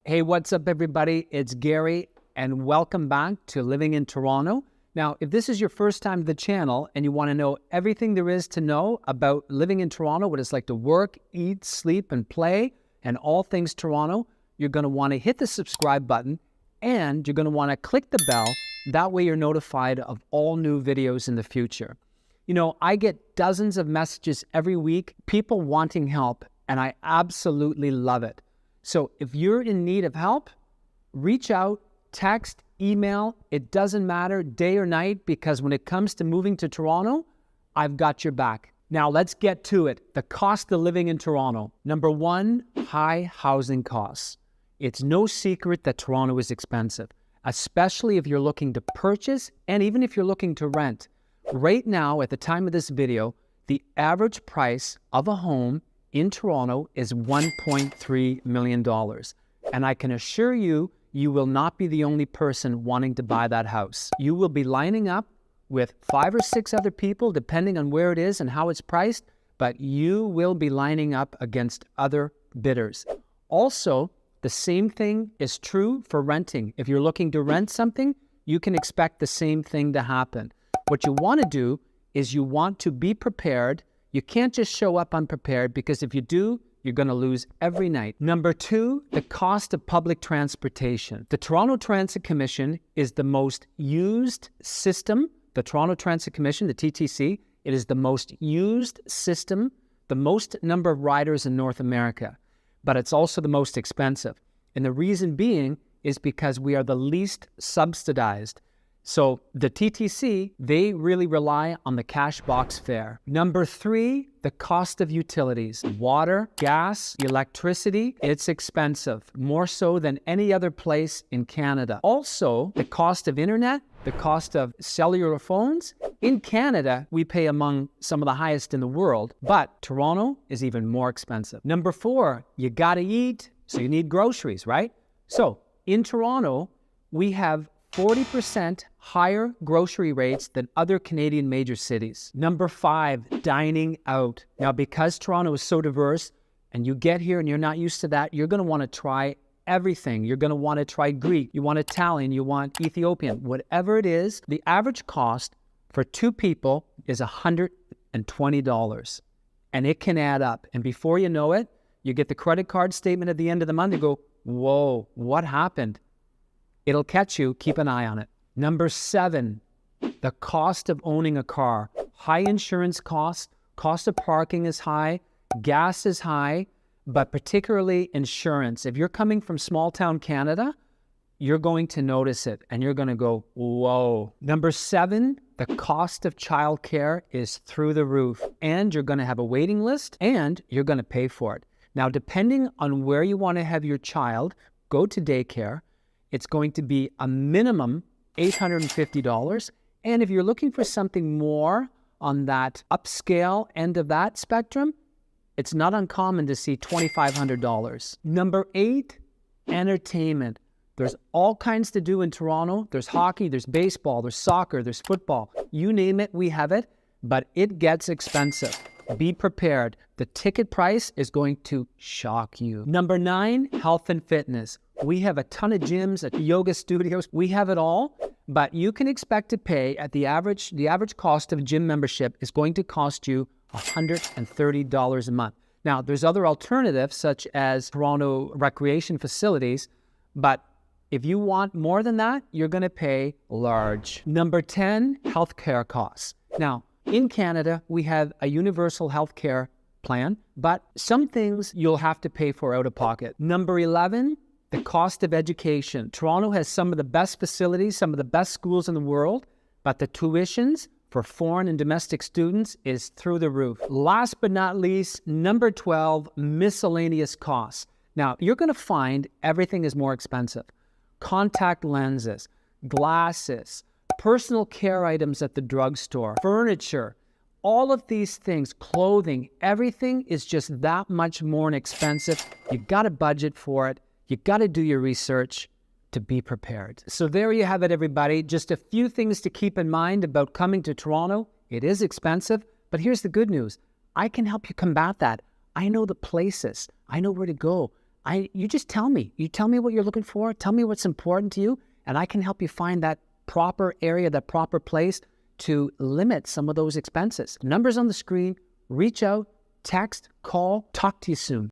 Hey, what's up, everybody? It's Gary, and welcome back to Living in Toronto. Now, if this is your first time to the channel and you want to know everything there is to know about living in Toronto, what it's like to work, eat, sleep, and play, and all things Toronto, you're going to want to hit the subscribe button, and you're going to want to click the bell. That way you're notified of all new videos in the future. You know, I get dozens of messages every week, people wanting help, and I absolutely love it. So if you're in need of help, reach out, text, email. It doesn't matter day or night, because when it comes to moving to Toronto, I've got your back. Now let's get to it. The cost of living in Toronto. Number one, high housing costs. It's no secret that Toronto is expensive, especially if you're looking to purchase and even if you're looking to rent. Right now, at the time of this video, the average price of a home in Toronto is $1.3 million. And I can assure you, you will not be the only person wanting to buy that house. You will be lining up with 5 or 6 other people, depending on where it is and how it's priced, but you will be lining up against other bidders. Also, the same thing is true for renting. If you're looking to rent something, you can expect the same thing to happen. What you want to do is you want to be prepared. You can't just show up unprepared, because if you do, you're going to lose every night. Number two, the cost of public transportation. The Toronto Transit Commission is the most used system. The Toronto Transit Commission, the TTC, it is the most used system, the most number of riders in North America, but it's also the most expensive. And the reason being is because we are the least subsidized. So the TTC, they really rely on the cash box fare. Number three, the cost of utilities. Water, gas, electricity, it's expensive, more so than any other place in Canada. Also, the cost of internet, the cost of cellular phones. In Canada, we pay among some of the highest in the world, but Toronto is even more expensive. Number four, you gotta eat, so you need groceries, right? So in Toronto, we have 40% higher grocery rates than other Canadian major cities. Number five, dining out. Now, because Toronto is so diverse and you get here and you're not used to that, you're going to want to try everything. You're going to want to try Greek, you want Italian, you want Ethiopian, whatever it is. The average cost for 2 people is $120, and it can add up. And before you know it, you get the credit card statement at the end of the month and go, whoa, what happened? It'll catch you. Keep an eye on it. Number seven, the cost of owning a car. High insurance costs, cost of parking is high, gas is high, but particularly insurance. If you're coming from small town Canada, you're going to notice it and you're going to go, whoa. Number seven, the cost of childcare is through the roof, and you're going to have a waiting list and you're going to pay for it. Now, depending on where you want to have your child go to daycare, it's going to be a minimum $850. And if you're looking for something more on that upscale end of that spectrum, it's not uncommon to see $2,500. Number eight, entertainment. There's all kinds to do in Toronto. There's hockey, there's baseball, there's soccer, there's football. You name it, we have it, but it gets expensive. Be prepared. The ticket price is going to shock you. Number nine, health and fitness. We have a ton of gyms, yoga studios. We have it all, but you can expect to pay at the average cost of a gym membership is going to cost you $130 a month. Now, there's other alternatives such as Toronto recreation facilities, but if you want more than that, you're going to pay large. Number 10, healthcare costs. Now, in Canada, we have a universal healthcare plan, but some things you'll have to pay for out of pocket. Number 11, the cost of education. Toronto has some of the best facilities, some of the best schools in the world, but the tuitions for foreign and domestic students is through the roof. Last but not least, number 12, miscellaneous costs. Now, you're going to find everything is more expensive. Contact lenses, glasses, personal care items at the drugstore, furniture, all of these things, clothing, everything is just that much more expensive. You got to budget for it. You got to do your research to be prepared. So there you have it, everybody. Just a few things to keep in mind about coming to Toronto. It is expensive, but here's the good news. I can help you combat that. I know the places. I know where to go. you just tell me. You tell me what you're looking for. Tell me what's important to you, and I can help you find that proper area, that proper place to limit some of those expenses. Numbers on the screen. Reach out, text, call. Talk to you soon.